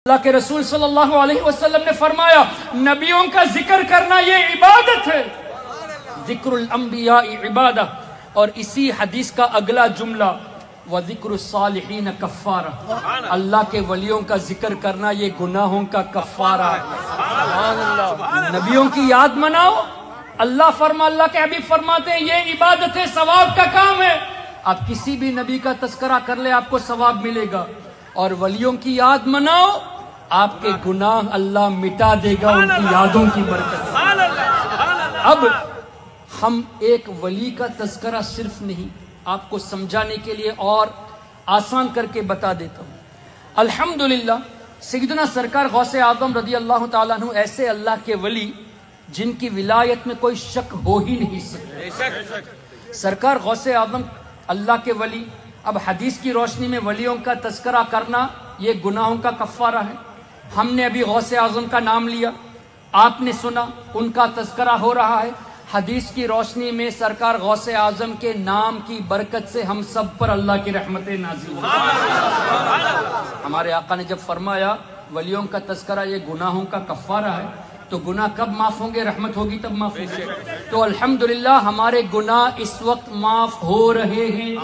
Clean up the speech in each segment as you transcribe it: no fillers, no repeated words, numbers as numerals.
اللہ کے رسول صلی اللہ علیہ وسلم نے فرمایا نبیوں کا ذکر کرنا یہ عبادت ہے، ذکر الانبیاء عبادہ، اور اسی حدیث کا اگلا جملہ وذکر الصالحین کفارہ، اللہ کے ولیوں کا ذکر کرنا یہ گناہوں کا کفارہ ہے۔ نبیوں کی یاد مناؤ، اللہ کے حبیب فرماتے ہیں یہ عبادت ہے، ثواب کا کام ہے۔ آپ کسی بھی نبی کا تذکرہ کر لیں آپ کو ثواب ملے گا، اور ولیوں کی یاد مناؤ، آپ کے گناہ اللہ مٹا دے گا ان کی یادوں کی برکت سے۔ اب ہم ایک ولی کا تذکرہ صرف نہیں، آپ کو سمجھانے کے لیے اور آسان کر کے بتا دیتا ہوں۔ الحمدللہ سیدنا سرکار غوث اعظم رضی اللہ تعالیٰ عنہ ایسے اللہ کے ولی جن کی ولایت میں کوئی شک ہو ہی نہیں سکتا۔ سرکار غوث اعظم اللہ کے ولی، اب حدیث کی روشنی میں ولیوں کا تذکرہ کرنا یہ گناہوں کا کفارہ ہے۔ ہم نے ابھی غوث اعظم کا نام لیا، آپ نے سنا ان کا تذکرہ ہو رہا ہے۔ حدیث کی روشنی میں سرکار غوث اعظم کے نام کی برکت سے ہم سب پر اللہ کی رحمتیں نازل ہوں۔ ہمارے آقا نے جب فرمایا ولیوں کا تذکرہ یہ گناہوں کا کفارہ ہے، تو گناہ کب معاف ہوں گے؟ رحمت ہوگی تب معاف ہوں گے۔ تو الحمدللہ ہمارے گناہ اس وقت معاف ہو رہے ہیں،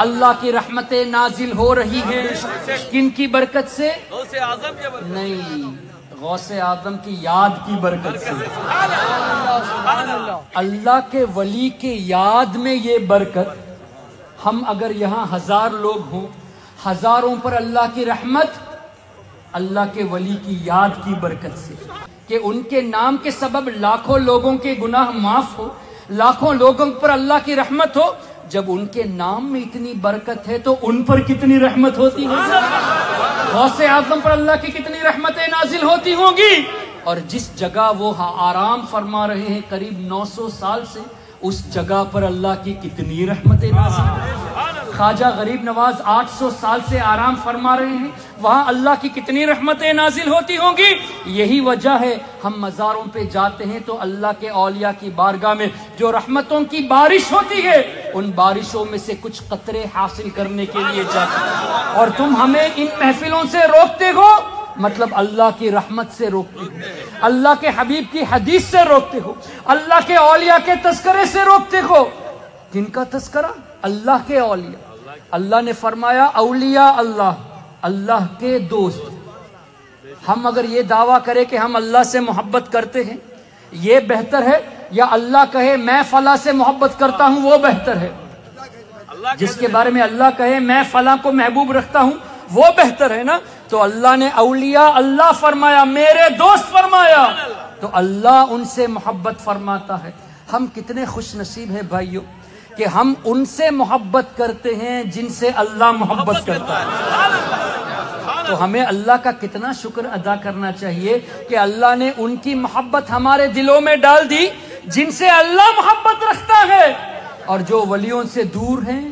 اللہ کی رحمتیں نازل ہو رہی ہیں۔ کن کی برکت سے؟ نہیں، غوث اعظم کی یاد کی برکت سے۔ اللہ کے ولی کے یاد میں یہ برکت، ہم اگر یہاں 1000 لوگ ہوں، ہزاروں پر اللہ کی رحمت اللہ کے ولی کی یاد کی برکت سے، کہ ان کے نام کے سبب لاکھوں لوگوں کے گناہ معاف ہو، لاکھوں لوگوں پر اللہ کی رحمت ہو۔ جب ان کے نام میں اتنی برکت ہے تو ان پر کتنی رحمت ہوتی ہے، غوث اعظم پر اللہ کی کتنی رحمتیں نازل ہوتی ہوں گی۔ اور جس جگہ وہ آرام فرما رہے ہیں قریب 900 سال سے، اس جگہ پر اللہ کی کتنی رحمتیں نازل ہیں۔ خواجہ غریب نواز 800 سال سے آرام فرما رہے ہیں، وہاں اللہ کی کتنی رحمتیں نازل ہوتی ہوں گی۔ یہی وجہ ہے ہم مزاروں پہ جاتے ہیں تو اللہ کے اولیاء کی بارگاہ میں جو رحمتوں کی بارش ہوتی ہے، ان بارشوں میں سے کچھ قطرے حاصل کرنے کے لیے جاتے ہیں۔ اور تم ہمیں ان محفلوں سے روکتے ہو، مطلب اللہ کی رحمت سے روکتے ہو، اللہ کے حبیب کی حدیث سے روکتے ہو، اللہ کے اولیاء کے تذکرے سے روکتے ہو۔ کن کا تذکرہ؟ اللہ کے اولیاء۔ اللہ نے فرمایا اولیاء اللہ، اللہ کے دوست۔ ہم اگر یہ دعویٰ کریں کہ ہم اللہ سے محبت کرتے ہیں، یہ بہتر ہے، یا اللہ کہے میں فلاں سے محبت کرتا ہوں وہ بہتر ہے؟ جس کے بارے میں اللہ کہے میں فلاں کو محبوب رکھتا ہوں وہ بہتر ہے نا۔ تو اللہ نے اولیاء اللہ فرمایا، میرے دوست فرمایا، تو اللہ ان سے محبت فرماتا ہے۔ ہم کتنے خوش نصیب ہیں بھائیوں کہ ہم ان سے محبت کرتے ہیں جن سے اللہ محبت کرتا ہے۔ تو ہمیں اللہ کا کتنا شکر ادا کرنا چاہیے کہ اللہ نے ان کی محبت ہمارے دلوں میں ڈال دی جن سے اللہ محبت رکھتا ہے۔ اور جو ولیوں سے دور ہیں،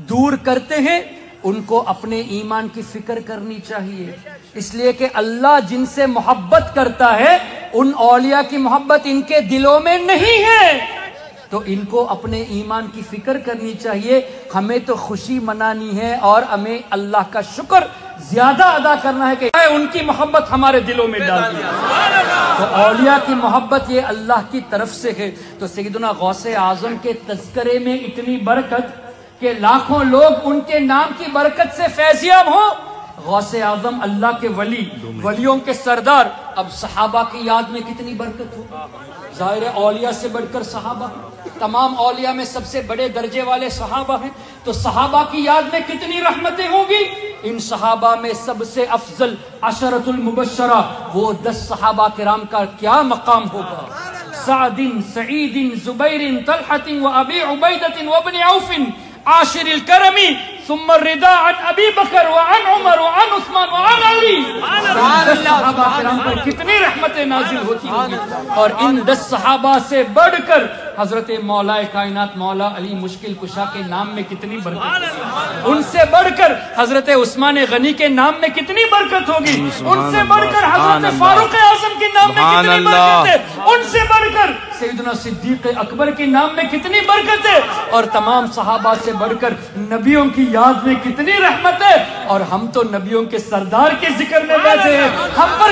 دور کرتے ہیں، ان کو اپنے ایمان کی فکر کرنی چاہیے، اس لیے کہ اللہ جن سے محبت کرتا ہے ان اولیاء کی محبت ان کے دلوں میں نہیں ہے، تو ان کو اپنے ایمان کی فکر کرنی چاہیے۔ ہمیں تو خوشی منانی ہے اور ہمیں اللہ کا شکر زیادہ ادا کرنا ہے کہ ان کی محبت ہمارے دلوں میں ڈال دی۔ تو اولیاء کی محبت یہ اللہ کی طرف سے ہے۔ تو سیدنا غوث اعظم کے تذکرے میں اتنی برکت کہ لاکھوں لوگ ان کے نام کی برکت سے فیضیاب ہوں۔ غوث اعظم اللہ کے ولی، ولیوں کے سردار۔ اب صحابہ کی یاد میں کتنی برکت ہو، ظاہر اولیاء سے بڑھ کر صحابہ، تمام اولیاء میں سب سے بڑے درجے والے صحابہ ہیں، تو صحابہ کی یاد میں کتنی رحمتیں ہوں گی۔ ان صحابہ میں سب سے افضل عشرۃ المبشرہ، وہ 10 صحابہ کرام کا کیا مقام ہوگا؟ سعد، سعید، زبیر، طلحہ و ابی عبیدہ وابن عوف، عاشر الکرم، ثم الرضا عن ابی بکر وعن عمر وعن عثمان وعن علی۔ 10 صحابہ کرام پر کتنی رحمتیں نازل ہوتی ہوں گی، اور ان 10 صحابہ سے بڑھ کر حضرت مولا کائنات مولا علی مشکل کشا کے نام میں کتنی برکت ہوگی، ان سے بڑھ کر حضرت عثمان غنی کے نام میں کتنی برکت ہوگی، ان سے بڑھ کر حضرت فاروق اعظم کے نام میں کتنی برکت ہے، ان سے بڑھ کر سیدنا صدیق اکبر کے نام میں کتنی برکت ہے، اور تمام صحابہ سے بڑھ کر نبیوں کی یاد میں کتنی رحمت ہے، اور ہم تو نبیوں کے سردار کے ذکر میں بیٹھے ہیں، ہم پر